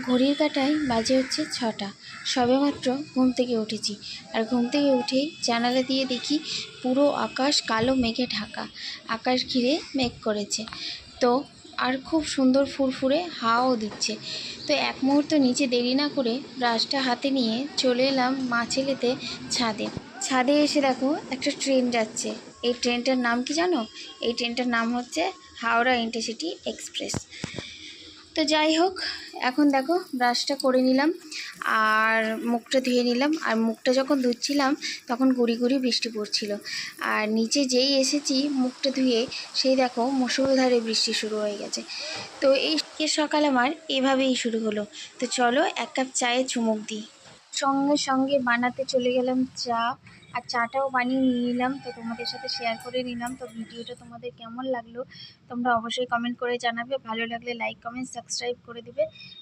ঘড়ির কাঁটায় বাজে হচ্ছে 6টা। সবেমাত্র ঘুম থেকে উঠেছি, আর ঘুম থেকে উঠেই জানালা দিয়ে দেখি পুরো আকাশ কালো মেঘে ঢাকা। আকাশ ঘিরে মেঘ করেছে তো, আর খুব সুন্দর ফুরফুরে হাওয়াও দিচ্ছে। তো এক মুহূর্ত নিচে দেরি না করে ব্রাশটা হাতে নিয়ে চলে এলাম মা ছেলেতে ছাদে। ছাদে এসে দেখো একটা ট্রেন যাচ্ছে। এই ট্রেনটার নাম কি জানো? এই ট্রেনটার নাম হচ্ছে হাওড়া ইন্টারসিটি এক্সপ্রেস। তো যাই হোক, এখন দেখো ব্রাশটা করে নিলাম আর মুখটা ধুয়ে নিলাম। আর মুখটা যখন ধুচ্ছিলাম তখন গুড়ি গুড়ি বৃষ্টি পড়ছিল। আর নিচে যেই এসেছি মুখটা ধুয়ে, সেই দেখো মুষলধারে বৃষ্টি শুরু হয়ে গেছে। তো এই সকাল আমার এভাবেই শুরু হলো। তো চলো এক কাপ চায়ে চুমুক দিই। সঙ্গে সঙ্গে বানাতে চলে গেলাম চা, আর চাটাও বানিয়ে নিয়ে নিলাম। তো তোমাদের সাথে শেয়ার করে নিলাম। তো ভিডিওটা তোমাদের কেমন লাগলো তোমরা অবশ্যই কমেন্ট করে জানাবে। ভালো লাগলে লাইক কমেন্ট সাবস্ক্রাইব করে দিবে।